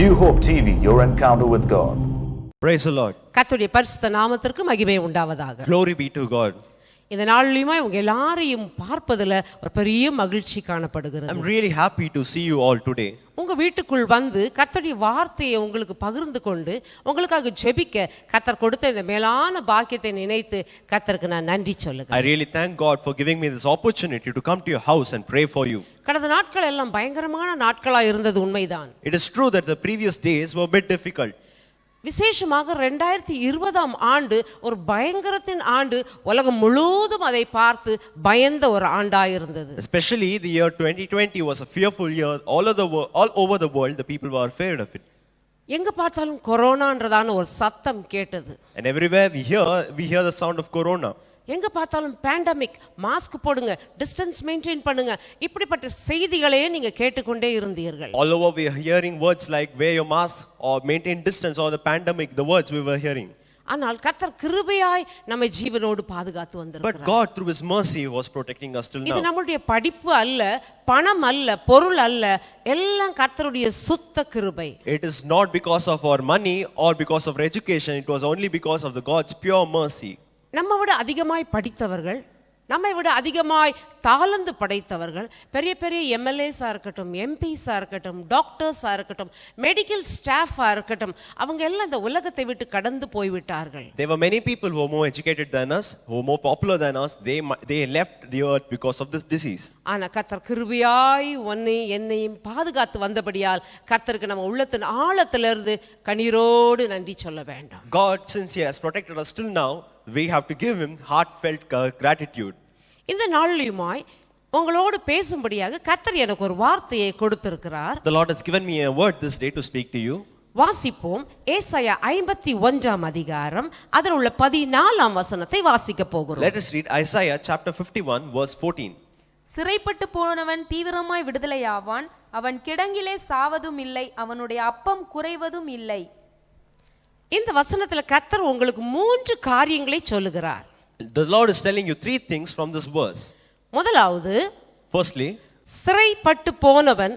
New Hope TV, your encounter with God. Praise the Lord. கர்த்தருடைய பரிசுத்த நாமத்திற்கு மகிமை உண்டாவதாக. Glory be to God. இந்த நாளிலுமே உங்க எல்லாரையும் பார்ப்பதுல ஒரு பெரிய மகிழ்ச்சி காணப்படுகிறது. I'm really happy to see you all today. உங்க வீட்டுக்குள் வந்து கர்த்தருடைய வார்த்தையை உங்களுக்கு பகிர்ந்து கொண்டு உங்களுக்காக ஜெபிக்க கர்த்தர் கொடுத்த இந்த மேலான பாக்கியத்தை நினைத்து கர்த்தருக்கு நான் நன்றி சொல்லுகிறேன். I really thank God for giving me this opportunity to come to your house and pray for you. கடந்த நாட்கள் எல்லாம் பயங்கரமான நாட்களா இருந்தது உண்மைதான். It is true that the previous days were a bit difficult. விசேஷமாக 2020 ஆண்டு ஒரு பயங்கரத்தின் ஆண்டு, உலகம் முழுவதும் அதை பார்த்து பயந்த ஒரு ஆண்டாயிருந்தது. Especially the year 2020 was a fearful year. All over the world the people were afraid of it. எங்க பார்த்தாலும் கொரோனான்றதான ஒரு சத்தம் கேட்டது. And everywhere we hear the sound of corona. எங்க பார்த்தாலும் பேண்டமிக், மாஸ்க் போடுங்க, டிஸ்டன்ஸ் மெயின்டைன் பண்ணுங்க, இப்படிப்பட்ட செய்திகளையே நீங்க கேட்டுக்கொண்டே இருந்தீர்கள். All over we are hearing words like wear your mask or maintain distance or the pandemic, the words we were hearing. ஆனால் கர்த்தர் கிருபையாய் நம்மை ஜீவனோடு பாதுகாத்து வந்திருக்கிறார். But God through his mercy was protecting us till now. இது நம்மளுடைய படிப்பு அல்ல, பணம் அல்ல, பொருள் அல்ல, எல்லாம் கர்த்தருடைய சுத்த கிருபை. It is not because of our money or because of our education, it was only because of the God's pure mercy. நம்ம விட அதிகமாய் படித்தவர்கள், நம்மை விட அதிகமாய் தாளந்து படைத்தவர்கள், பெரிய பெரிய எம்எல்ஏஸா இருக்கட்டும், எம்பிஸா இருக்கட்டும், டாக்டர்ஸா இருக்கட்டும், மெடிக்கல் ஸ்டாஃபா இருக்கட்டும், அவங்க எல்லாம் இந்த உலகத்தை விட்டு கடந்து போய்விட்டார்கள். There were many people who were more educated than us, who were more popular than us. They left the earth because of this disease. ஆனா கர்த்தர் கிருபையாய் என்னையும் பாதுகாத்து வந்தபடியால் கர்த்தருக்கு நம்ம உள்ளத்தின் ஆழத்திலிருந்து கண்ணீரோடு நன்றி சொல்ல வேண்டும். God, since he has protected us till now, we have to give him heartfelt gratitude. இந்த நாளிலுமாய் உங்களோடு பேசும்படியாக கர்த்தர் எனக்கு ஒரு வார்த்தையை கொடுத்திருக்கிறார். The Lord has given me a word this day to speak to you. வாசிப்போம். ஏசாயா 51 அதிகாரம் அதில் உள்ள 14 வசனத்தை வாசிக்க போகிறோம். Let us read Isaiah chapter 51 verse 14. சிறைப்பட்டு போனவன் தீவிரமாய் விடுதலையாவான், அவன் கிடங்கிலே சாவதும் இல்லை, அவனுடைய அப்பம் குறைவதும் இல்லை. இந்த வசனத்துல கர்த்தர் உங்களுக்கு 3 காரியங்களை சொல்லுகிறார். The Lord is telling you 3 things from this verse. முதலாவது, Firstly, சிறைப்பட்டு போனவன்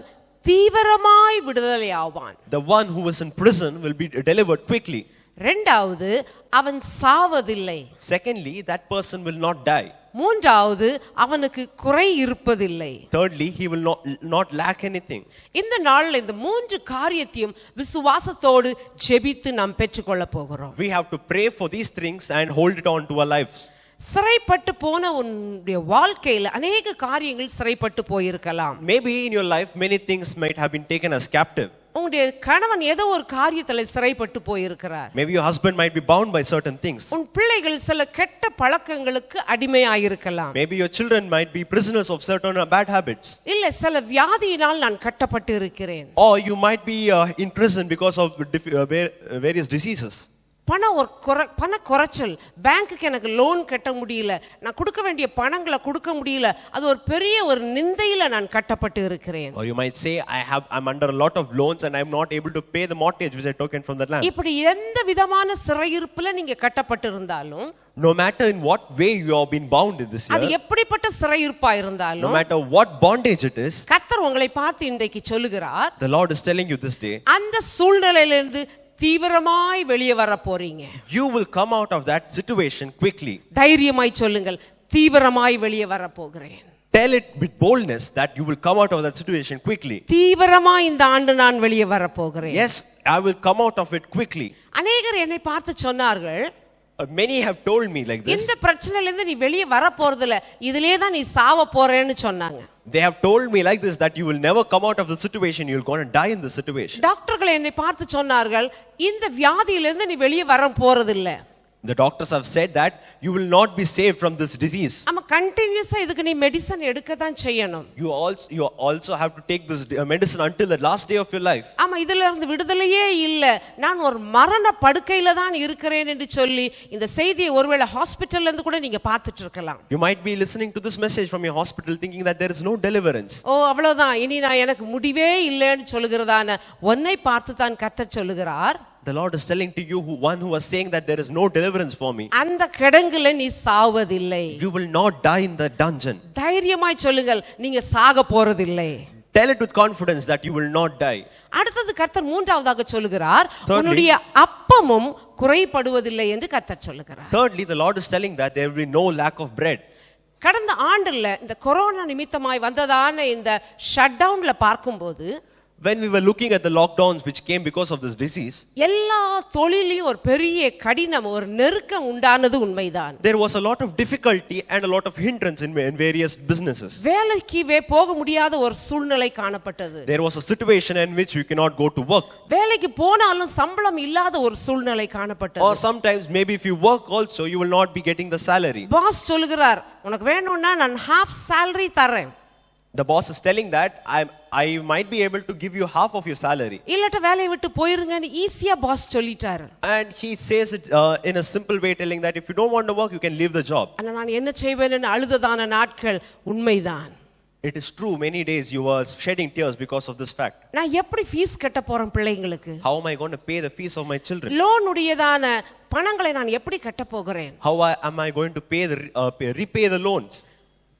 தீவிரமாய் விடுதலையாவான். the one who is in prison will be delivered quickly. இரண்டாவது, அவன் சாவதில்லை. Secondly, that person will not die. மூன்றாவது, அவனுக்கு குறை இருப்பதில்லை. Thirdly, he will not lack anything. இந்த நாள்ல இந்த 3 காரியத்தையும் விசுவாசத்தோடு ஜெபித்து நாம் பெற்றுக்கொள்ள போகிறோம். We have to pray for these things and hold it on to our lives. சிறைப்பட்டு போன உன்னுடைய வாழ்க்கையில अनेक காரியங்கள் சிறைப்பட்டு போயிருக்கலாம். Maybe in your life many things might have been taken as captive. உங்களுடைய கணவன் ஏதோ ஒரு காரியத்துல சிறைப்பட்டு போயிருக்கிறார். Maybe your husband might be bound by certain things. உன் பிள்ளைகள் சில கெட்ட பழக்கங்களுக்கு அடிமையாயிருக்கலாம். Maybe your children might be prisoners of certain bad habits. இல்ல சில வியாதியினால் நான் கட்டப்பட்டு இருக்கிறேன். Or you might be in prison because of various diseases. பண குறைச்சல், பேங்க்குக்கு எனக்கு லோன் கட்ட முடியல, நான் கொடுக்க வேண்டிய பணங்களை கொடுக்க முடியல, அது ஒரு பெரிய ஒரு நிந்தையில நான் கட்டப்பட்டு இருக்கிறேன். Or you might say I'm under a lot of loans and I'm not able to pay the mortgage which I took in from that land. இப்படி எந்த விதமான சிறையிருப்புல நீங்க கட்டப்பட்டு இருந்தாலும், no matter in what way you have been bound in this year, அது எப்படிப்பட்ட சிறையிருப்பா இருந்தாலும், no matter what bondage it is, கர்த்தர் உங்களை பார்த்து இன்றைக்கு சொல்லுகிறார், the Lord is telling you this day, அந்த சூழ்நிலையிலிருந்து தீவிரமாய் வெளியே வர போறீங்க. You will come out of that situation quickly. தைரியமாய் சொல்லுங்கள், தீவிரமாய் வெளியே வர போகிறேன். Tell it with boldness that you will come out of that situation quickly. தீவிரமாய் இந்த ஆண்டு நான் வெளியே வர போகிறேன். Yes, I will come out of it quickly. அநேகர் என்னை பார்த்து சொன்னார்கள், many have told me like this. இந்த பிரச்சனையில இருந்து நீ வெளியே வர போறதில்ல, இதிலே தான் நீ சாவ போறேன்னு சொன்னாங்க. They have told me like this that you will never come out of the situation, you will go and die in the situation. டாக்டர்கள் என்னை பார்த்து சொன்னார்கள், இந்த வியாதியிலிருந்து நீ வெளியே வர போறதில்ல. The doctors have said that you will not be saved from this disease. ஆமா, கண்டினியூஸா இதுக்கு நீ மெடிசன் எடுக்க தான் செய்யணும். You also have to take this medicine until the last day of your life. ஆமா, இதுல இருந்து விடுதலையே இல்ல, நான் ஒரு மரண படுக்கையில தான் இருக்கிறேன் என்று சொல்லி இந்த செய்தியை ஒருவேளை ஹாஸ்பிடல்ல இருந்து கூட நீங்க பார்த்துட்டு இருக்கலாம். You might be listening to this message from your hospital thinking that there is no deliverance. ஓ, அவ்வளவுதான், இனி நான் எனக்கு முடிவே இல்லைன்னு சொல்லுகிறதான உன்னை பார்த்து தான் கர்த்தர் சொல்லுகிறார். The Lord is telling to you one who was saying that there is no deliverance for me. அந்த கிடங்குல நீ சாவதில்லை. You will not die in the dungeon. தைரியமாய் சொல்லுங்கள், நீங்க சாக போறதில்லை. Tell it with confidence that you will not die. அடுத்தது கர்த்தர் மூன்றாவதாக சொல்லுகிறார், Thirdly, உன்னுடைய அப்பமும் குறைபடுவதில்லை என்று கர்த்தர் சொல்லுகிறார். Thirdly, the Lord is telling that there will be no lack of bread. கடந்த ஆண்டுல இந்த கொரோனா நிமித்தமாய் வந்ததான இந்த ஷட் டவுன்ல பார்க்கும்போது, When we were looking at the lockdowns which came because of this disease, எல்லா தொழிலையும் ஒரு பெரிய கடினம், ஒரு நெருக்கம் உண்டானது உண்மைதான். there was a lot of difficulty and a lot of hindrance in various businesses. வேலைக்கு போக முடியாத ஒரு சூழ்நிலை காணப்பட்டது. There was a situation in which you cannot go to work. வேலைக்கு போனாலும் சம்பளம் இல்லாத ஒரு சூழ்நிலை காணப்பட்டது. Or sometimes maybe if you work also you will not be getting the salary. Boss சொல்லுகிறார், உனக்கு வேணும்னா நான் half salary தரேன். The boss is telling that I might be able to give you half of your salary. இல்லட்ட வேலையை விட்டு போயிருங்கன்னு ஈஸியா pass சொல்லிட்டாரு. And he says it in a simple way, telling that if you don't want to work you can leave the job. ஆனா நான் என்ன செய்வேன்னு அழுததான நாட்கள் உண்மைதான். It is true, many days you were shedding tears because of this fact. நான் எப்படி fees கட்ட போறேன் பிள்ளைங்களுக்கு? How am I going to pay the fees of my children? Loan உடையதான பணங்களை நான் எப்படி கட்ட போகிறேன்? How am I going to repay the loans?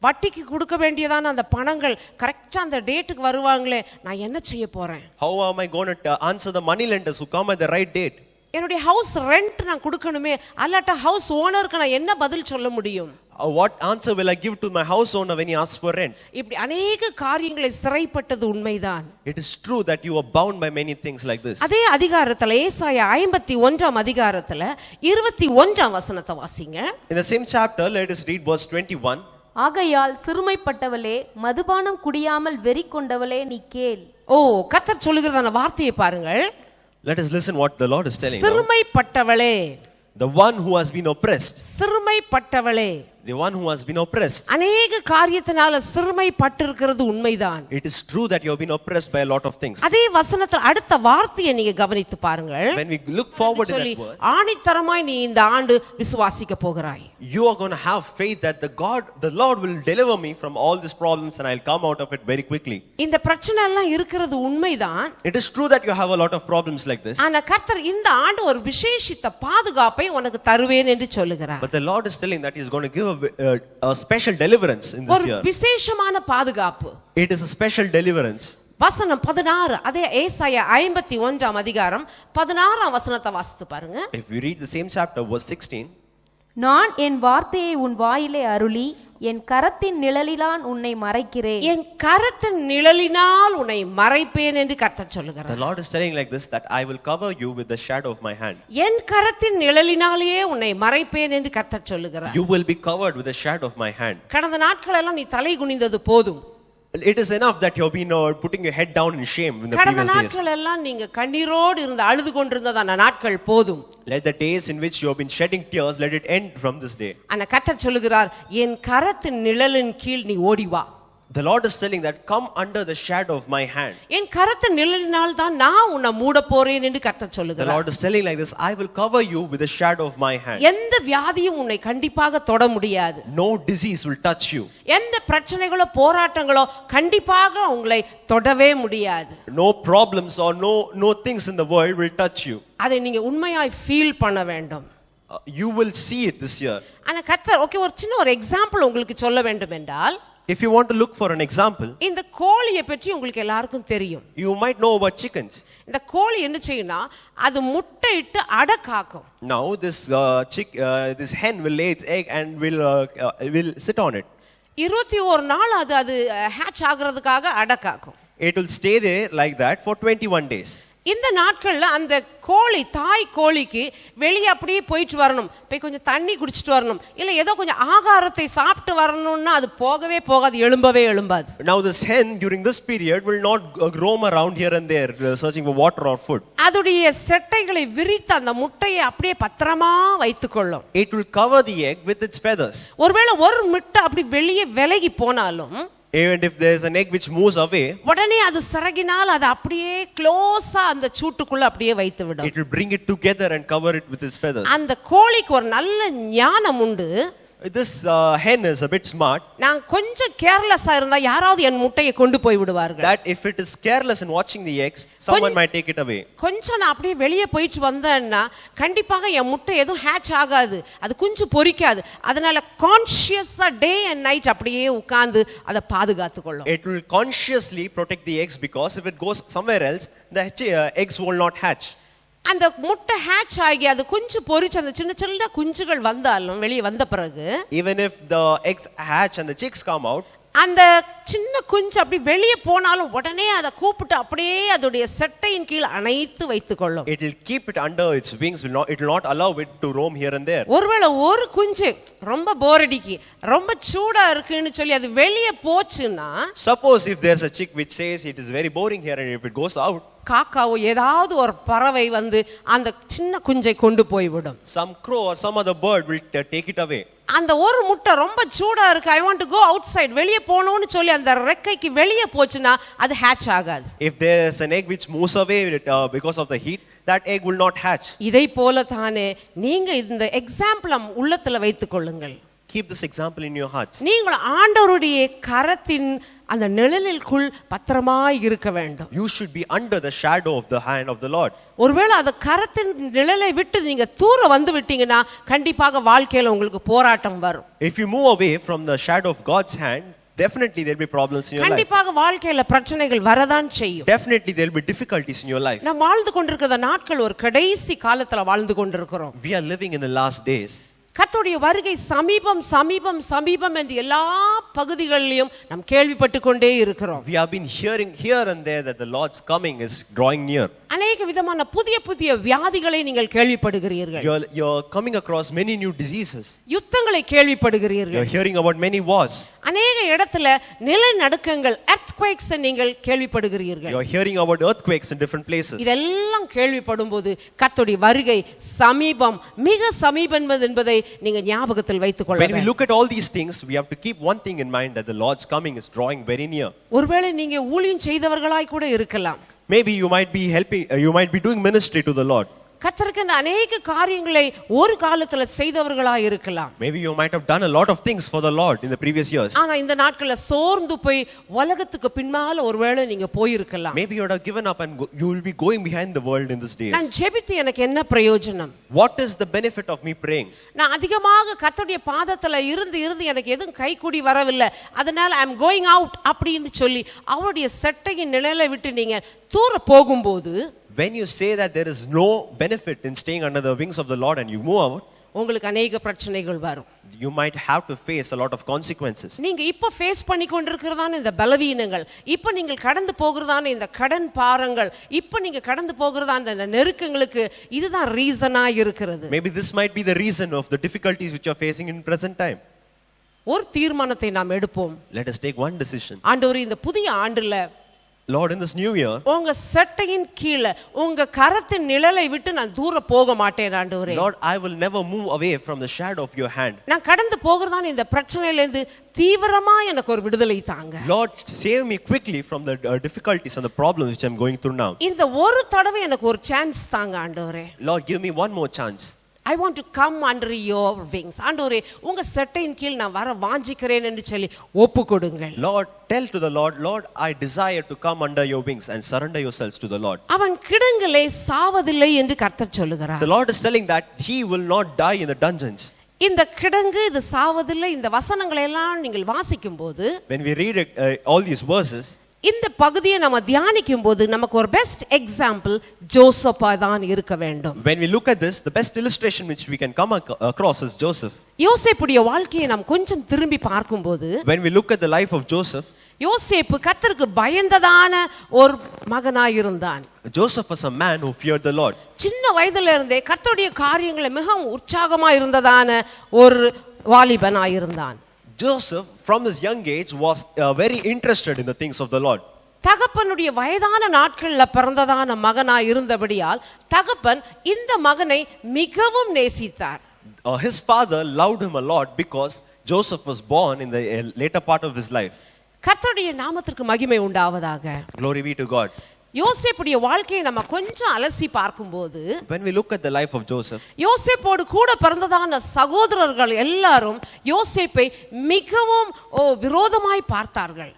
வட்டிக்கு கொடுக்க வேண்டியதான அந்த பணங்கள் கரெக்டா அந்த டேட்டுக்கு வருவாங்களே, நான் என்ன செய்ய போறேன்? How am I going to answer the money lenders who come at the right date? என்னுடைய ஹவுஸ் ரெண்ட் நான் கொடுக்கணுமே, அல்லாட்ட ஹவுஸ் ஓனருக்கு நான் என்ன பதில் சொல்ல முடியும்? What answer will I give to my house owner when he asks for rent? இப்படி अनेक காரியங்களை சிறைப்பட்டது உண்மைதான். It is true that you are bound by many things like this. அதே அதிகாரத்துல ஏசாயா 51ஆம் அதிகாரத்துல 21ஆம் வசனத்தை வாசிங்க. In the same chapter, let us read verse 21. ஆகையால் சிறுமைப்பட்டவளே, மதுபானம் குடியாமல் வெறி கொண்டவளே, நீ கேள். ஓ, கர்த்தர் சொல்லுகிறதான வார்த்தையை பாருங்கள். Let us listen what the Lord is telling now. சிறுமைப்பட்டவளே, The one who has been oppressed. சிறுமைப்பட்டவளே, The one who has been oppressed. அநேக காரியத்தினால சிறுமைப்பட்டிருக்கிறது உண்மைதான். It is true that you have been oppressed by a lot of things. அதே வசனத்துல அடுத்த வார்த்தையை நீங்க கவனித்து பாருங்கள். When we look forward in சொல்லி that verse, ஆணித்தரமாய் நீ இந்த ஆண்டு விசுவாசிக்க போகிறாய். you are going to have faith that the Lord will deliver me from all these problems and I'll come out of it very quickly. இந்த பிரச்சனை எல்லாம் இருக்கிறது உண்மைதான். It is true that you have a lot of problems like this. ஆனா கர்த்தர் இந்த ஆண்டு ஒரு விசேஷித்த பாதுகாப்பை உனக்கு தருவேன் என்று சொல்லுகிறார். But the Lord is telling that He is going to give a special deliverance in this ஒரு year. விசேஷமான பாதுகாப்பு. It is a special deliverance. வசனம் 16, அதே ஏசாயா 51ஆம் அதிகாரம் 16ஆம் வசனத்தை வாசித்து பாருங்க. If we read the same chapter, verse 16. நான் என் வார்த்தையை உன் வாயிலே அருளி என் கரத்தின் நிழலிலான் உன்னை மறைக்கிறேன். என் கரத்தின் நிழலினால் உன்னை மறைப்பேன் என்று கர்த்தர் சொல்லுகிறார். The Lord is telling like this, that I will cover you with the shadow of my hand. என் கரத்தின் நிழலினாலேயே உன்னை மறைப்பேன் என்று கர்த்தர் சொல்லுகிறார். You will be covered with the shadow of my hand. கடந்த நாட்கள் எல்லாம் நீ தலை குனிந்தது போதும். It is enough that you have been putting your head down in shame in the கடந்த previous days. நாட்கள் எல்லாம் நீங்க கண்ணீரோடு இருந்து அழுது கொண்டிருந்ததான நாட்கள் போதும். Let the days in which you have been shedding tears, let it end from this day. ஆனா கர்த்தர் சொல்லுகிறார், என் கரத்தின் நிழலின் கீழ் நீ ஓடி வா. The Lord is telling that come under the shadow of my hand. என் கரத்தின் நிழலினால் தான் நான் உன்னை மூட போறேன் என்று கர்த்தர் The சொல்லுகிறார். Lord is telling like this, I will cover you with the shadow of my hand. எந்த வியாதியும் உன்னை கண்டிப்பாக தொட முடியாது. No disease will touch you. எந்த பிரச்சனைகளோ போராட்டங்களோ கண்டிப்பாக உங்களை தொடவே முடியாது. No problems or no things in the world will touch you. அதை நீங்க உண்மையாய் ஃபீல் பண்ண வேண்டும். You will see it this year. ஆனா கர்த்தர் ஒரு சின்ன ஒரு எக்ஸாம்பிள் உங்களுக்கு சொல்ல வேண்டும் என்றால், If you want to look for an example, இந்த கோழியை பற்றி உங்களுக்கு எல்லாருக்கும் தெரியும். you might know about chickens. இந்த கோழி என்ன செய்யும்னா, அது முட்டையிட்டு அடை காக்கும். Now this hen will lay its egg and will sit on it. 21 நாள் அது ஹேட்ச் ஆகிறதுக்காக அடை காக்கும். It will stay there like that for 21 days. இந்த நாட்கள்ல அந்த கோழி, தாய் கோழிக்கு வெளியே அப்படியே போயிட்டு வரணும், போய் கொஞ்சம் தண்ணி குடிச்சிட்டு வரணும், இல்ல ஏதோ கொஞ்சம் ஆகாரத்தை சாப்பிட்டு வரணும்னா அது போகவே போகாது, எழும்பாது. Now this hen during this period will not roam around here and there searching for water or food. அதுடைய செட்டைகளை விரித்து அந்த முட்டையை அப்படியே பத்திரமா வைத்துக் கொள்ளும். It will cover the egg with its feathers. ஒருவேளை ஒரு முட்டை அப்படி வெளியே விலகி போனாலும், Even if there is an egg which moves away, உடனே அது சிறகினால் அது அப்படியே க்ளோஸா அந்த சூட்டுக்குள்ள அப்படியே வைத்து விடும். it will bring it together and cover it with its feathers. அந்த கோழிக்கு ஒரு நல்ல ஞானம் உண்டு. This hen is a bit smart. நான் கொஞ்சம் கேர்லெஸ்ஸா இருந்தா யாராவது என் முட்டையை கொண்டு போய் விடுவார்கள். That if it is careless in watching the eggs, someone might take it away. கொஞ்சம் நான் அப்படியே வெளியே போயிட்டு வந்தேன்னா கண்டிப்பாக என் முட்டை எதுவும் ஹேட்ச் ஆகாது, அது குஞ்சு பொரிக்காது. அதனால கான்ஷியஸா டே அண்ட் நைட் அப்படியே உட்கார்ந்து அதை பாதுகாத்து கொள்ளும். It will consciously protect the eggs because if it goes somewhere else, the eggs will not hatch. அந்த முட்டை ஹேட்ச் ஆகி அது குஞ்சு பொரிச்சு அந்த சின்ன சின்ன குஞ்சுகள் வந்தாலும் வெளியே வந்த பிறகு Even if the eggs hatch and the chicks come out, அந்த சின்ன குஞ்சு அப்படி வெளியே போனாலும் உடனே அதை கூப்பிட்டு அப்படியே அதோடைய செட்டையின் கீழ் அணைத்து வைத்துக் கொள்ளும். it will keep it under its wings. It will not allow it to roam here and there. ஒருவேளை ஒரு குஞ்சு ரொம்ப போர் அடிக்கி ரொம்ப சூடா இருக்குன்னு சொல்லி அது வெளியே போச்சுன்னா, Suppose if there's a chick which says it is very boring here, and if it goes out, காக்காவோ ஏதாவது ஒரு பறவை வந்து அந்த சின்ன குஞ்சை கொண்டு போய்விடும். some crow or some other bird will take it away. அந்த ஒரு முட்டை ரொம்ப சூடா இருக்கு, I want to go outside, வெளியே போகணும்னு சொல்லி அந்த ரெக்கைக்கு வெளியே போச்சுன்னா அது ஹேட்ச் ஆகாது. If there's an egg which moves away because of the heat, that egg will not hatch. இதை போல தானே நீங்க இந்த எக்ஸாம்பிள் உள்ளத்துல வைத்துக் கொள்ளுங்கள். Keep this example in your hearts. நீங்கள் ஆண்டவருடைய கரத்தின் அந்த நிழலிற்குள் பத்திரமாய் இருக்க வேண்டும். You should be under the shadow of the hand of the Lord. ஒருவேளை அந்த கரத்தின் நிழலை விட்டு நீங்க தூர வந்து விட்டீங்கன்னா கண்டிப்பாக வாழ்க்கையில உங்களுக்கு போராட்டம் வரும். If you move away from the shadow of God's hand, definitely there will be problems in your life. கண்டிப்பாக வாழ்க்கையில பிரச்சனைகள் வரதான் செய்யும். Definitely there will be difficulties in your life. நாம் வாழ்ந்து கொண்டிருக்கிற நாட்கள் ஒரு கடைசி காலத்துல வாழ்ந்து கொண்டிருக்கிறோம். We are living in the last days. கர்த்தருடைய வருகை சமீபம் சமீபம் சமீபம் என்று எல்லா பகுதிகளிலும் நாம் கேள்விப்பட்டு கொண்டே இருக்கிறோம். We have been hearing here and there that the Lord's coming is drawing near. அநேக விதமான புதிய புதிய வியாதிகளை நீங்கள் கேள்விப்படுகிறீர்கள். You're coming across many new diseases. யுத்தங்களை கேள்விப்படுகிறீர்கள். You're hearing about many wars. அநேக இடத்துல நிலநடுக்கங்கள் earthquakes நீங்கள் கேள்விப்படுகிறீர்கள். You're hearing about earthquakes in different places. இதெல்லாம் கேள்விப்படும்போது கர்த்தருடைய வருகை சமீபம் மிக சமீபம் என்பதை நீங்க ஞாபகத்தில் வைத்துக் கொள்ள When we look at all these things, we have to keep one thing in mind, that the Lord's coming is drawing very near. ஒருவேளை நீங்க ஊழியம் செய்தவர்களாய் கூட இருக்கலாம். Maybe you might be helping, you might be doing ministry to the Lord. கர்த்தருக்கு அநேக காரியங்களை ஒரு காலத்துல செய்தவர்களாய் இருக்கலாம். Maybe you might have done a lot of things for the Lord in the previous years. ஆனா இந்த நாட்கள்ல சோர்ந்து போய் உலகத்துக்கு பின்னால ஒருவேளை நீங்க போயிருக்கலாம். Maybe you would have given up and you will be going behind the world in these days. நான் ஜெபித்து எனக்கு என்ன பிரயோஜனம்? What is the benefit of me praying? நான் அதிகமாக கர்த்தருடைய பாதத்துல இருந்து எனக்கு எதுவும் கைக்கூடி வரவில்லை, அதனால ஐ அம் கோயிங் அவுட் அப்படின்னு சொல்லி அவருடைய செட்டையின் நிழலை விட்டு நீங்க தூர போகும்போது, when you say that there is no benefit in staying under the wings of the Lord and you move out, உங்களுக்கு அநேக பிரச்சனைகள் வரும். you might have to face a lot of consequences. நீங்க இப்ப ஃபேஸ் பண்ணி கொண்டிருக்கிறதான இந்த பலவீனங்கள், இப்ப நீங்கள் கடந்து போகிறதான இந்த கடன் பாரங்கள், இப்ப நீங்க கடந்து போகிறதான இந்த நெருக்கங்களுக்கு இதுதான் ரீசனா இருக்கிறது. Maybe this might be the reason of the difficulties which you are facing in present time. ஒரு தீர்மானத்தை நாம் எடுப்போம். Let us take one decision. ஆண்டவரே, இந்த புதிய ஆண்டுல Lord, in this new year, உங்க சட்டையின் கீழ உங்க கரத்தின் நிழலை விட்டு நான் தூர போக மாட்டேன் ஆண்டவரே. Lord, I will never move away from the shadow of your hand. நான் கடந்து போகிறதான இந்த பிரச்சனையில இருந்து தீவிரமா எனக்கு ஒரு விடுதலை தாங்க. Lord, save me quickly from the difficulties and the problems which I'm going through now. இந்த ஒரு தடவை எனக்கு ஒரு சான்ஸ் தாங்க ஆண்டவரே. Lord, give me one more chance. I want to come under your wings. ஆண்டவரே, உங்க சட்டையின் கீழ் நான் வர வாஞ்சிக்கிறேன் என்று சொல்லி ஒப்பு கொடுங்கள். Lord, tell to the Lord, Lord, I desire to come under your wings, and surrender yourselves to the Lord. அவன் கிடங்கிலே சாவதில்லை என்று கர்த்தர் சொல்லுகிறார். The Lord is telling that he will not die in the dungeons. இந்த கிடங்கு இது சாவதில்லை, இந்த வசனங்களை எல்லாம் நீங்கள் வாசிக்கும் போது, When we read all these verses, இந்த பகுதியை நம்ம தியானிக்கும் போது நமக்கு ஒரு பெஸ்ட் எக்ஸாம்பிள் ஜோசப்பா தான் இருக்க வேண்டும். when we look at this, the best illustration which we can come across is Joseph. யோசேப்புடைய வாழ்க்கையை நாம் கொஞ்சம் திரும்பி பார்க்கும்போது, When we look at the life of Joseph, யோசேப்பு கர்த்தருக்கு பயந்ததான ஒரு மகனாய் இருந்தான். Joseph was a man who feared the Lord. சின்ன வயதில இருந்தே கர்த்தருடைய காரியங்களை மிகவும் உற்சாகமா இருந்ததான ஒரு வாலிபனாய் இருந்தான். Joseph, from his young age, was very interested in the things of the Lord. தகப்பனுடைய வயதான நாட்கள்ல பிறந்ததான மகனாய் இருந்தபடியால் தகப்பன் இந்த மகனை மிகவும் நேசித்தார். His father loved him a lot because Joseph was born in the later part of his life. கர்த்தருடைய நாமத்திற்கு மகிமை உண்டாவதாக. Glory be to God. யோசேப்புடைய வாழ்க்கையை நம்ம கொஞ்சம் அலசி பார்க்கும்போது When we look at the life of Joseph, யோசேப்போடு கூட பிறந்ததான சகோதரர்கள் எல்லாரும் யோசேப்பை மிகவும் விரோதமாய் பார்த்தார்கள்.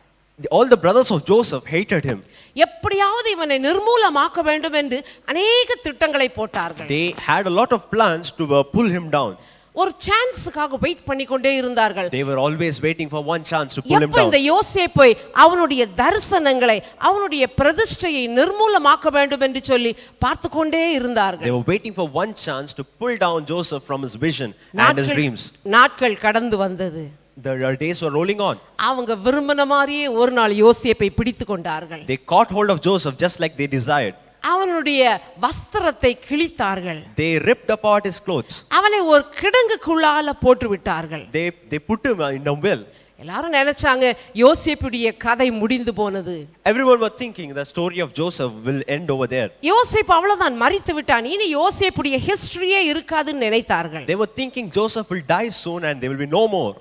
all the brothers of Joseph hated him. எப்படியாவது இவனை நிர்மூலமாக்க வேண்டும் என்று அநேக திட்டங்களை போட்டார்கள். They had a lot of plans to pull him down. ஒரு சான்ஸ்க்காக வெயிட் பண்ணி கொண்டே இருந்தார்கள். They were always waiting for one chance to pull him எப்ப down. இந்த யோசேப்பை அவனுடைய தரிசனங்களை அவனுடைய பிரதிஷ்டையை நிர்மூலமாக்க வேண்டும் என்று சொல்லி பார்த்து கொண்டே இருந்தார்கள். They were waiting for one chance to pull down Joseph from his vision and his dreams. நாட்கள் கடந்து வந்தது. The days were rolling on. அவங்க விரும்பின மாதிரியே ஒரு நாள் யோசேப்பை பிடித்து கொண்டார்கள். They caught hold of Joseph just like they desired. அவனுடைய வஸ்திரத்தை கிழித்தார்கள். They ripped apart his clothes. அவனை ஒரு கிடங்குக்குள்ளால போட்டு விட்டார்கள். They put him in a well. எல்லாரும் நினைச்சாங்க யோசேப்புடைய கதை முடிந்து போனது. Everyone were thinking the story of Joseph will end over there. யோசேப்பு அவ்வளவுதான் மரித்து விட்டான், இனி யோசேப்புடைய ஹிஸ்டரியே இருக்காதுன்னு நினைத்தார்கள். They were thinking Joseph will die soon and there will be no more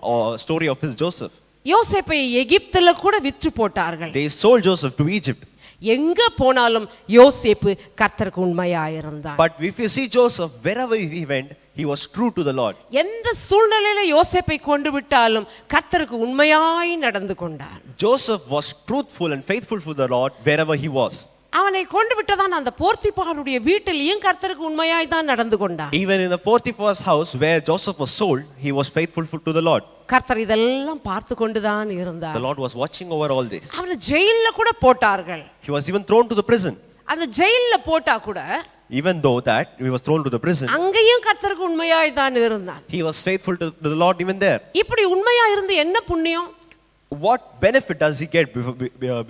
story of his Joseph. யோசேப்பை எகிப்துல கூட விற்று போட்டார்கள். They sold Joseph to Egypt. எங்க போனாலும் யோசேப்பு கர்த்தருக்கு உண்மையாயிருந்தார். But if you see Joseph, wherever he went, he was true to the Lord. எந்த சூழ்நிலையில யோசேப்பை கொண்டு விட்டாலும் கர்த்தருக்கு உண்மையாய் நடந்து கொண்டார். Joseph was truthful and faithful for the Lord wherever he was. அவனை கொண்டு விட்டதான் அந்த போர்த்திபாருடைய வீட்டிலேயும் கர்த்தருக்கு உண்மையாய் தான் நடந்து கொண்டார். Even in the Potiphar's house where Joseph was sold, he was faithful to the Lord. கர்த்தர் இதெல்லாம் பார்த்து கொண்டுதான் இருந்தார். The Lord was watching over all this. அவனை ஜெயில்ல கூட போட்டார்கள். He was even thrown to the prison. அந்த ஜெயில்ல போட்டா கூட Even though that he was thrown to the prison, அங்கேயும் கர்த்தருக்கு உண்மையாய் தான் இருந்தான். he was faithful to the Lord even there. இப்படி உண்மையா இருந்து என்ன புண்ணியம்? What benefit does he get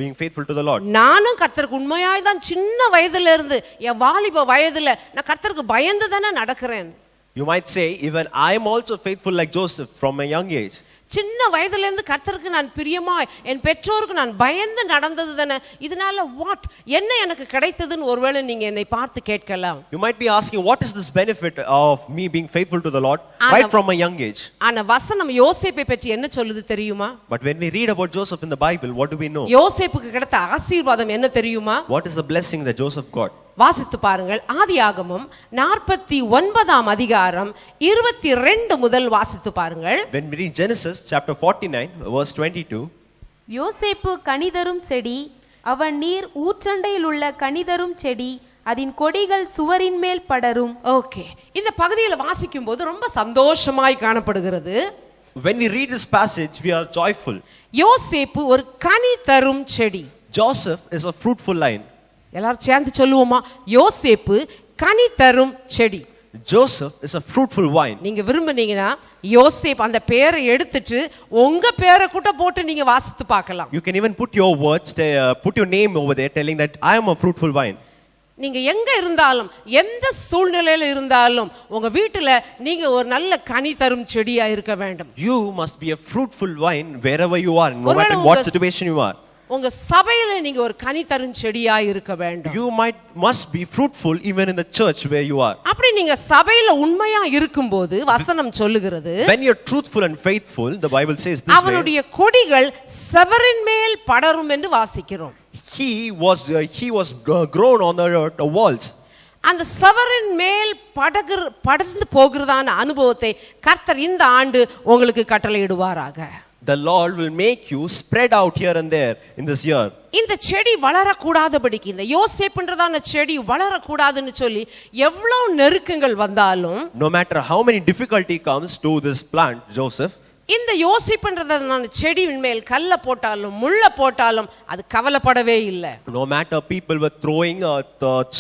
being faithful to the Lord? நானும் கர்த்தருக்கு உண்மையாய் தான் சின்ன வயதுல இருந்து என் வாலிப வயதுல நான் கர்த்தருக்கு பயந்து தானே நடக்கிறேன். You might say, even I am also faithful like Joseph from a young age. சின்ன வயதுல இருந்து கர்த்தருக்கு நான் பிரியமாய் என் பெற்றோருக்கு நான் பயந்து நடந்தது தானே. இதனால வாட் என்ன எனக்கு கிடைத்ததுன்னு ஒருவேளை நீங்க என்னை பார்த்து கேட்கலாம். You might be asking, what is this benefit of me being faithful to the Lord right from a young age? ஆனா வசனம் யோசேப்பை பற்றி என்ன சொல்லுது தெரியுமா? But when we read about Joseph in the Bible, what do we know? யோசேப்புக்கு கிடைத்த ஆசீர்வாதம் என்ன தெரியுமா? What is the blessing that Joseph got? வாசித்து பாருங்கள். ஆதியாகமம் 49 அதிகாரம் 22 முதல் வாசித்து பாருங்கள். When we read Genesis chapter 49 verse 22, யோசேப்பு கனிதரும் செடி, அவன் நீர் ஊற்றண்டையில் உள்ள கனிதரும் செடி, அதன் கொடிகள் சுவரின் மேல் படரும். ஓகே, இந்த பகுதியில் வாசிக்கும் போது ரொம்ப சந்தோஷமாய் காணப்படுகிறது. when we read this passage, we are joyful. யோசேப்பு ஒரு கனி தரும் செடி. Joseph is a fruitful vine. எல்லாரும் சேர்ந்து சொல்லுவோமா? யோசேப்பு கனி தரும் செடி. Joseph is a fruitful vine. நீங்க விரும்புனீங்கன்னா யோசேப் அந்த பேரை எடுத்துட்டு உங்க பேரை கூட போட்டு நீங்க வாசித்து பார்க்கலாம். You can even put your words, put your name over there telling that I am a fruitful vine. நீங்க எங்க இருந்தாலும் எந்த சூழ்நிலையில இருந்தாலும் உங்க வீட்டுல நீங்க ஒரு நல்ல கனி தரும் செடியா இருக்க வேண்டும். You must be a fruitful vine wherever you are, no matter what situation you are. உங்க சபையில நீங்க ஒரு கனி தரும் செடியா இருக்க வேண்டும். You must be fruitful even in the church where you are. அப்படி நீங்க சபையில உண்மையா இருக்கும்போது வசனம் சொல்லுகிறது, when you're truthful and faithful, the Bible says this way, அவருடைய கொடிகள் செவரின் மேல் படரும் என்று வாசிக்கிறோம். he was grown on the walls. அந்த செவரின் மேல் படர்ந்து போகிறதான அனுபவத்தை கர்த்தர் இந்த ஆண்டு உங்களுக்கு கட்டளையிடுவாராக. The Lord will make you spread out here and there in this year. இந்த செடி வளரக்கூடாதபடிக்கு, இந்த யோசேப்புன்றதான செடி வளரக்கூடாதுன்னு சொல்லி எவ்வளவு நெருக்கங்கள் வந்தாலும், no matter how many difficulty comes to this plant Joseph, இந்த யோசேப்புன்றதான செடியின் மேல் கல்ல போட்டாலும் முள்ள போட்டாலும் அது கவலைப்படவே இல்லை. no matter people were throwing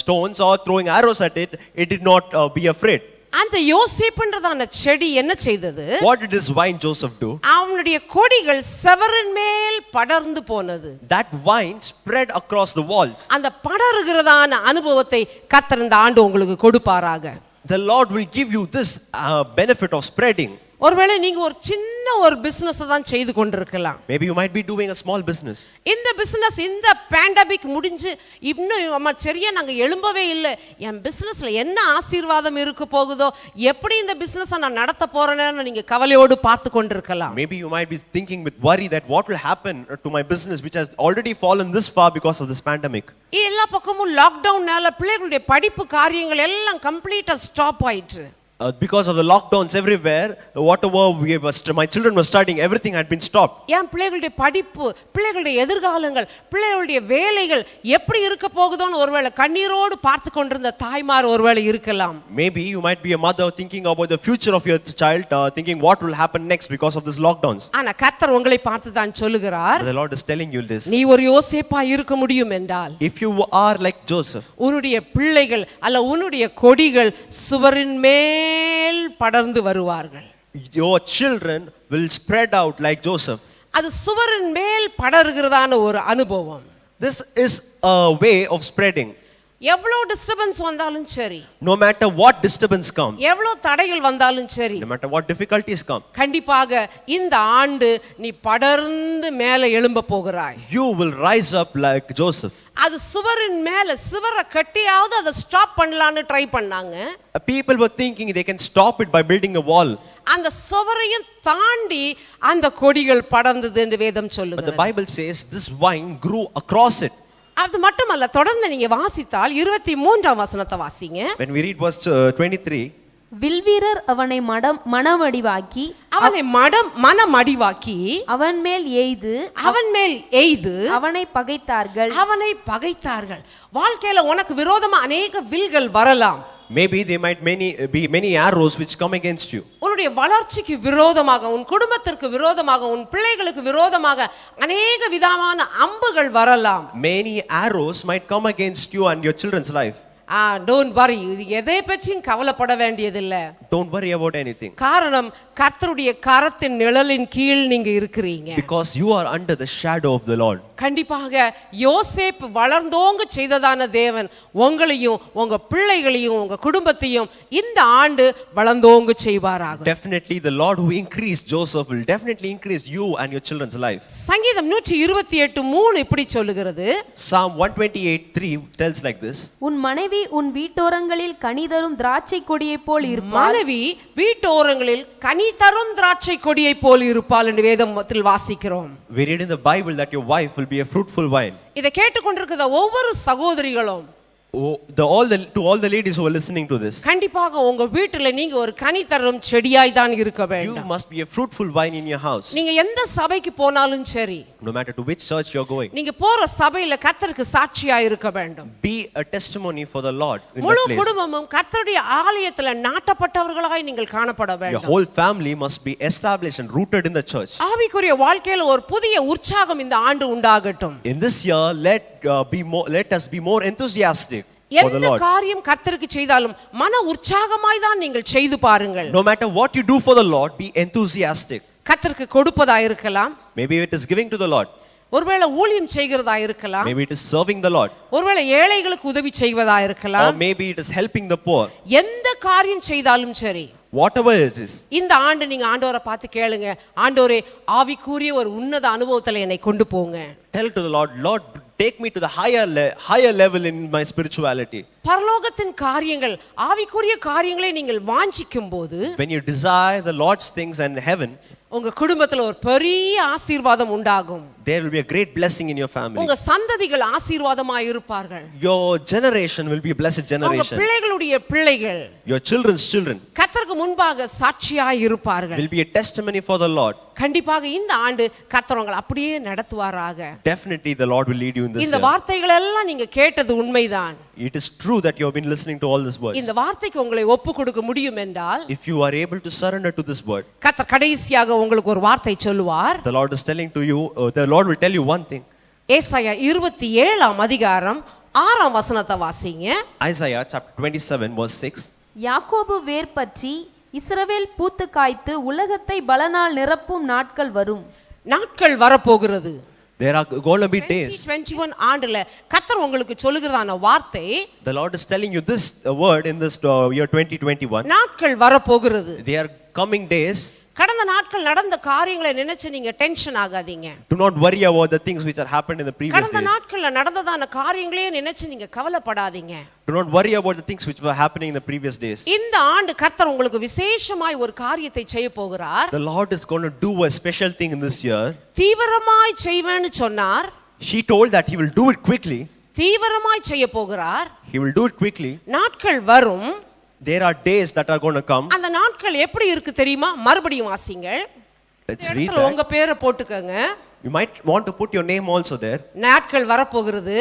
stones or throwing arrows at it, it did not be afraid. அந்த யோசேப்புன்றதான செடி என்ன செய்தது? What did this vine Joseph do? அவனுடைய கொடிகள் செவரின் மேல் படர்ந்து போனது. That vine spread across the walls. அந்த படருகிறதான அனுபவத்தை கர்த்தர் இந்த ஆண்டு உங்களுக்கு கொடுப்பாராக. The Lord will give you this benefit of spreading. ஒருவேளை நீங்க ஒரு சின்ன ஒரு பிசினஸ் தான் செய்து கொண்டிருக்கலாம். Maybe you might be doing a small business. இந்த பிசினஸ் இந்த பேண்டமிக் முடிஞ்சு இன்னும் அம்மா சரியா நாங்க எழும்பவே இல்லை, என் பிசினஸ்ல என்ன ஆசீர்வாதம் இருக்க போகுதோ, எப்படி இந்த பிசினஸ் நான் நடத்த போறேன்னு நீங்க கவலையோடு பார்த்து கொண்டிருக்கலாம். Maybe you might be thinking with worry that what will happen to my business which has already fallen this far because of this pandemic. எல்லா பக்கமும் லாக்டவுன்னால பிள்ளைகளுடைய படிப்பு காரியங்கள் எல்லாம் கம்ப்ளீட்டா ஸ்டாப் ஆயிற்று. Because of the lockdowns everywhere, whatever my children were studying, everything had been stopped. ஏன் பிள்ளைகளுடைய படிப்பு, பிள்ளைகளுடைய எதிர்காலங்கள், பிள்ளைகளுடைய வேலைகள் எப்படி இருக்க போகுதோன்னு ஒருவேளை கண்ணீரோடு பார்த்து கொண்டிருந்த தாய்மார் ஒருவேளை இருக்கலாம். Maybe you might be a mother thinking about the future of your child, thinking what will happen next because of this lockdowns. ஆனா கர்த்தர் உங்களை பார்த்து தான் சொல்லுகிறார், The Lord is telling you this. நீ ஒரு யோசேப்பா இருக்க முடியும் என்றால், If you are like Joseph, உன்னுடைய பிள்ளைகள் அல்ல உன்னுடைய கொடிகள் சுவரின் மேல் படர்ந்து வருவார்கள். your children will spread out like Joseph. அது சுவரின் மேல் படர்கிறதான ஒரு அனுபவம். This is a way of spreading. எவ்வளவு டிஸ்டர்பன்ஸ் வந்தாலும் சரி, No matter what disturbance come, எவ்வளவு தடைகள் வந்தாலும் சரி, no matter what difficulties come, கண்டிப்பாக இந்த ஆண்டு நீ படர்ந்து மேலே எழும்ப போகிறாய். you will rise up like Joseph. அது சுவரின் மேல சுவரை கட்டியாவது அதை ஸ்டாப் பண்ணலான்னு ட்ரை பண்ணாங்க. People were thinking they can stop it by building a wall. அந்த சுவரையும் தாண்டி அந்த கொடிகள் படர்ந்தது என்று வேதம் But the சொல்லுகிறது. Bible says this vine grew across it. அது மட்டுமல்ல, தொடர்ந்து நீங்க வாசித்தால் 23ஆம் வசனத்தை வாசிங்க. When we read verse 23, வில்வீரர் அவனை மனமடிவாக்கி அவனை மனமடிவாக்கி அவன் மேல் எய்து அவனை பகைத்தார்கள். வாழ்க்கையில உனக்கு விரோதமா அநேக வில்கள் வரலாம். maybe there might be many arrows which come against you. உன்னுடைய வளர்ச்சிக்கு விரோதமாக, உன் குடும்பத்திற்கு விரோதமாக, உன் பிள்ளைகளுக்கு விரோதமாக அநேக விதமான அம்புகள் வரலாம். Many arrows might come against you and your children's life. Don't worry, எதை பற்றியும் கவலைப்பட வேண்டியதில்லை. Don't worry about anything. காரணம் கர்த்தருடைய கரத்தின் நிழலின் கீழ் நீங்க இருக்கிறீங்க. Because you are under the shadow of the Lord. கண்டிப்பாக யோசேப் வளர்ந்தோங்க செய்ததான தேவன் உங்களையும் உங்க பிள்ளைகளையும் உங்க குடும்பத்தையும் இந்த ஆண்டு வளர்ந்தோங்க செய்வாராக. Definitely the Lord who increased Joseph will definitely increase you and your children's life. சங்கீதம் 128:3 இப்படி சொல்லுகிறது. Psalm 128:3 tells like this. உன் மனைவி உன் வீட்டோரங்களில் கனி தரும் திராட்சை கொடியை போல் இருப்பாள். மனைவி வீட்டோரங்களில் கனி தரும் திராட்சை கொடியை போல் இருப்பாள் என்று வேதத்தில் வாசிக்கிறோம். We read in the Bible that your wife will be a fruitful vine. இதை கேட்டுக்கொண்டிருக்கிற ஒவ்வொரு சகோதரிகளும், to all the ladies who are listening to this, கண்டிப்பாக உங்க வீட்டில நீங்க ஒரு கனி தரும் செடியாய் தான் இருக்க you வேண்டும். must be a fruitful vine in your house. நீங்க எந்த சபைக்கு போனாலும் சரி, No matter to which church you're going, நீங்க போற சபையில கர்த்தருக்கு சாட்சியா இருக்க வேண்டும். be a testimony for the Lord in முழு that place. குடும்பமும் கர்த்தருடைய ஆலயத்துல நாட்டப்பட்டவர்களாய் நீங்கள் காணப்பட Your வேண்டும். whole family must be established and rooted in the church. ஆவிக்குரிய வாழ்க்கையில ஒரு புதிய உற்சாகம் இந்த ஆண்டு உண்டாகட்டும். In this year, let us be more enthusiastic for the எந்த Lord. காரியம் கர்த்தருக்கு செய்தாலும் மன உற்சாகமாய் தான் நீங்கள் செய்து பாருங்கள். No matter what you do for the Lord, be enthusiastic. கர்த்தருக்கு கொடுப்பதா இருக்கலாம், Maybe it is giving to the Lord. ஒருவேளை ஊழியம் செய்கிறதா இருக்கலாம், Maybe it is serving the Lord. ஒருவேளை ஏழைகளுக்கு உதவி செய்வதா Or இருக்கலாம். maybe it is helping the poor. எந்த காரியம் செய்தாலும் சரி, Whatever it is, இந்த ஆண்டு நீங்க ஆண்டவரை பார்த்து கேளுங்க, ஆண்டவரே ஆவிக்குரிய ஒரு உன்னத அனுபவத்துல என்னை கொண்டு போங்க. tell to the Lord, Lord, take me to the higher level in my spirituality. பரலோகத்தின் காரியங்கள், ஆவிக்குரிய காரியங்களை நீங்கள் வாஞ்சிக்கும் போது, When you desire the Lord's things and heaven, உங்க குடும்பத்துல ஒரு பெரிய ஆசீர்வாதம் உண்டாகும். there will be a great blessing in your family. உங்க சந்ததிகள் ஆசீர்வாதமாய் இருப்பார்கள். Your generation will be a blessed உங்க generation. பிள்ளைகளுடைய பிள்ளைகள் Your children's children கர்த்தருக்கு முன்பாக சாட்சியாய் இருப்பார்கள். will be a testimony for the Lord. கண்டிப்பாக இந்த ஆண்டு கர்த்தர் உங்களை அப்படியே நடத்துவாராக. Definitely the Lord will lead you in this இந்த year. வார்த்தைகள் எல்லாம் நீங்க கேட்டது உண்மைதான். It is true that you have been listening to all these words. இந்த வார்த்தைக்கு உங்களை ஒப்பு கொடுக்க முடியும் என்றால், If you are able to surrender to this word, கர்த்தர் கடைசியாக உங்களுக்கு ஒரு வார்த்தை சொல்லுவார். the Lord is telling to you, the Lord will tell you one thing. ஏசாயா 27ஆம் அதிகாரம் 6ஆம் வசனத்தை வாசிங்க. Isaiah chapter 27 verse 6. யாக்கோபு வேர் பற்றி இஸ்ரவேல் பூத்து காய்த்து உலகத்தை பலனால் நிரப்பும் நாட்கள் வரும். நாட்கள் வரப்போகிறது. There are going to be days. 2021 ஆண்டுல கர்த்தர் உங்களுக்கு சொல்லுகிறதான வார்த்தை, The Lord is telling you this word in this year 2021. நாட்கள் வரப்போகிறது. They are coming days. கடந்த நாட்கள் நடந்த காரியங்களை நினைச்சு நீங்க டென்ஷன் ஆகாதீங்க. Do not worry about the things which are happened in the previous கடந்த days. நாட்கள்ல நடந்ததான காரியங்களே நினைச்சு நீங்க கவலைப்படாதீங்க. Do not worry about the things which were happening in the previous days. இந்த ஆண்டு கர்த்தர் உங்களுக்கு விசேஷமாய் ஒரு காரியத்தை செய்ய போகிறார். The Lord is going to do a special thing in this year. தீவிரமாய் செய்வேன்னு சொன்னார். She told that he will do it quickly. தீவிரமாய் செய்ய போகிறார். He will do it quickly. நாட்கள் வரும். There are days that are going to come. அந்த நாட்கள் எப்படி இருக்கு தெரியுமா? மறுபடியும் வாசிங்க. Let's read that. உங்க that. பேரை போட்டுக்கங்க. You might want to put your name also there. நாட்கள் வரப்போகிறது.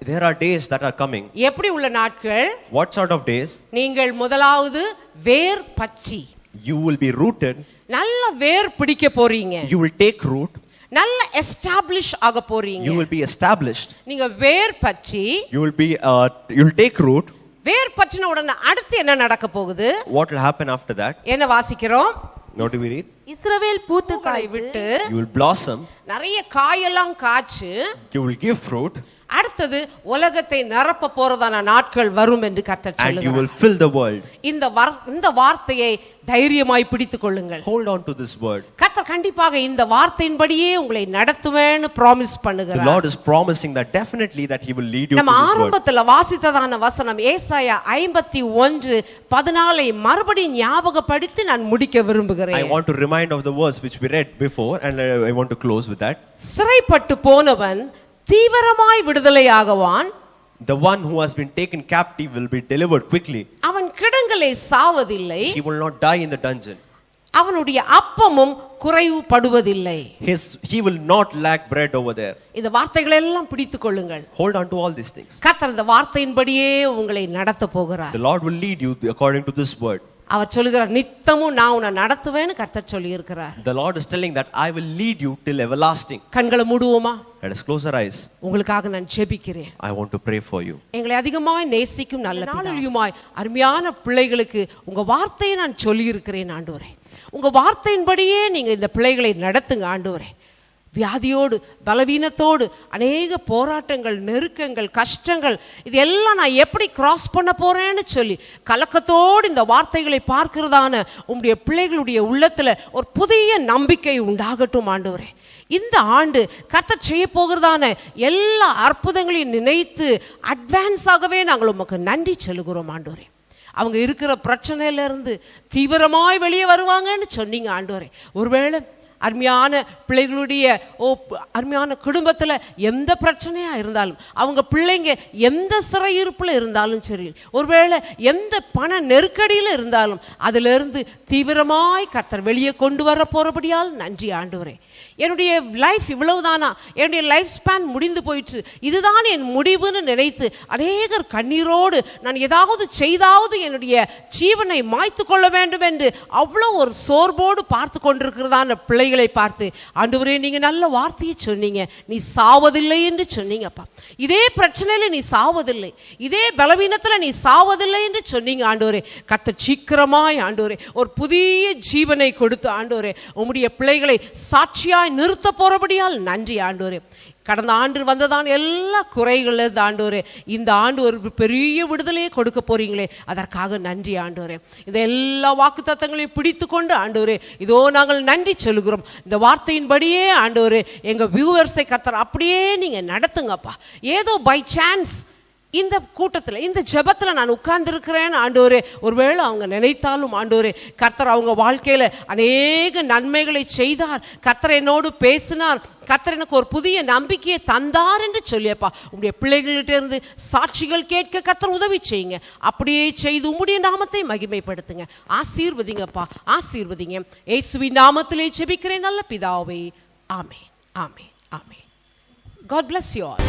There are days that are coming. எப்படி உள்ள நாட்கள்? What sort of days? நீங்கள் முதலாவது வேர் பற்றி. You will be rooted. நல்ல வேர் பிடிக்க போறீங்க. You will take root. நல்ல எஸ்டாப்லிஷ் ஆக போறீங்க. You will be established. நீங்க வேர் பற்றி. You will take root. வேர் பற்றின உடனே அடுத்து என்ன நடக்க போகுது? What will happen after that? என்ன வாசிக்கிறோம்? What do we read? இஸ்ரவேல் பூத்து பூக்களை விட்டு You will blossom. நிறைய காயெல்லாம் காய்ச்சு You will give fruit. அடுத்தது உலகத்தை நிரப்ப போறதான நாட்கள் வரும் என்று கர்த்தர் And you சொல்லுகிறார். will fill the world. இந்த வார்த்தையை தைரியமாய் பிடித்துக் கொள்ளுங்கள். Hold on to this word. கர்த்தர் கண்டிப்பாக இந்த வார்த்தையின்படியே உங்களை நடத்துவேன்னு ப்ராமிஸ் The பண்ணுகிறார். Lord is promising that definitely that he will lead you to நம்ம this word. ஆரம்பத்துல வாசித்ததான வசனம் ஏசாயா 51:14 மறுபடியும் ஞாபகப்படுத்தி நான் முடிக்க I விரும்புகிறேன். want to remind of the verse which we read before and I want to close with that. சிறைப்பட்டு போனவன் தீவிரமாய் விடுதலையாகுவான். The one who has been taken captive will be delivered quickly. அவன் கிடங்கிலே சாவதில்லை. He will not die in the dungeon. அவனுடைய அப்பமும் குறைவுபடுவதில்லை. He will not lack bread over there. இந்த வார்த்தைகளை எல்லாம் பிடித்துக் கொள்ளுங்கள். Hold on to all these things. கர்த்தர் இந்த வார்த்தையின்படியே உங்களை நடத்த போகிறார். The Lord will lead you according to this word. அவர் சொல்லுகிறார் நித்தமும் நான் உன்னை நடத்துவேன்னு கர்த்தர் சொல்லி இருக்கிறார். The Lord is telling that I will lead you till everlasting. கண்களை மூடுவோமா? Let us close our eyes. உங்களுக்காக நான் ஜெபிக்கிறேன். I want to pray for you. எங்களை அதிகமாய் நேசிக்கும் நல்ல நாளிலுமாய் அருமையான பிள்ளைகளுக்கு உங்க வார்த்தையை நான் சொல்லி இருக்கிறேன் ஆண்டவரே. உங்க வார்த்தையின்படியே நீங்க இந்த பிள்ளைகளை நடத்துங்க ஆண்டவரே. வியாதியோடு பலவீனத்தோடு அநேக போராட்டங்கள் நெருக்கங்கள் கஷ்டங்கள் இது எல்லாம் நான் எப்படி கிராஸ் பண்ண போறேன்னு சொல்லி கலக்கத்தோடு இந்த வார்த்தைகளை பார்க்கிறதான உங்களுடைய பிள்ளைகளுடைய உள்ளத்துல ஒரு புதிய நம்பிக்கை உண்டாகட்டும் ஆண்டவரே. இந்த ஆண்டு கர்த்தர் செய்ய போகிறதான எல்லா அற்புதங்களையும் நினைத்து அட்வான்ஸாகவே நாங்கள் உமக்கு நன்றி சொல்லுகிறோம் ஆண்டவரே. அவங்க இருக்கிற பிரச்சனையிலிருந்து தீவிரமாய் வெளியே வருவாங்கன்னு சொன்னீங்க ஆண்டவரே. ஒருவேளை அருமையான பிள்ளைகளுடைய அருமையான குடும்பத்தில் எந்த பிரச்சனையாக இருந்தாலும் அவங்க பிள்ளைங்க எந்த சிறையிருப்பில் இருந்தாலும் சரி ஒருவேளை எந்த பண நெருக்கடியில் இருந்தாலும் அதிலிருந்து தீவிரமாய் கர்த்தர் வெளியே கொண்டு வர போகிறபடியால் நன்றி ஆண்டவரே. என்னுடைய லைஃப் இவ்வளவுதானா, என்னுடைய லைஃப் ஸ்பேன் முடிந்து போயிற்று, இதுதான் என் முடிவுன்னு நினைத்து அநேகர் கண்ணீரோடு நான் ஏதாவது செய்தாவது என்னுடைய ஜீவனை மாய்த்து கொள்ள வேண்டும் என்று அவ்வளோ ஒரு சோர்வோடு பார்த்து கொண்டிருக்கிறதான பிள்ளைகளை பார்த்து ஆண்டவரே நீங்க நல்ல வார்த்தையை சொன்னீங்க, நீ சாவதில்லை என்று சொன்னீங்கப்பா. இதே பிரச்சனையில நீ சாவதில்லை, இதே பலவீனத்துல நீ சாவதில்லை என்று சொன்னீங்க ஆண்டவரே. கர்த்தர் சீக்கிரமாய் ஆண்டவரே ஒரு புதிய ஜீவனை கொடுத்து ஆண்டவரே உம்முடைய பிள்ளைகளை சாட்சியாய் நிறுத்த போறபடியால் நன்றி ஆண்டவரே. கடந்த ஆண்டு வந்ததான் எல்லா குறைகள் ஆண்டவரே, இந்த ஆண்டு ஒரு பெரிய விடுதலையை கொடுக்க போறீங்களே அதற்காக நன்றி ஆண்டவரே. இந்த எல்லா வாக்குத்தத்தங்களையும் பிடித்து கொண்டு ஆண்டவரே இதோ நாங்கள் நன்றி சொல்லுகிறோம். இந்த வார்த்தையின்படியே ஆண்டவரே எங்க வியூவர்ஸை கர்த்தர் அப்படியே நீங்க நடத்துங்கப்பா. ஏதோ பை சான்ஸ் இந்த கூட்டத்தில் இந்த ஜெபத்தில் நான் உட்கார்ந்துருக்கிறேன் ஆண்டவரே, ஒருவேளை அவங்க நினைத்தாலும் ஆண்டவரே கர்த்தர் அவங்க வாழ்க்கையில் அநேக நன்மைகளை செய்தார், கர்த்தர் என்னோடு பேசினார், கர்த்தர் எனக்கு ஒரு புதிய நம்பிக்கையை தந்தார் என்று சொல்லியப்பா உங்களுடைய பிள்ளைகள்கிட்ட இருந்து சாட்சிகள் கேட்க கர்த்தர் உதவி செய்யுங்க. அப்படியே செய்து உம்முடைய நாமத்தை மகிமைப்படுத்துங்க. ஆசீர்வதிங்கப்பா, ஆசீர்வதிங்க. இயேசுவின் நாமத்திலே ஜெபிக்கிறேன் நல்ல பிதாவே. ஆமென், ஆமென், ஆமென். God bless you all.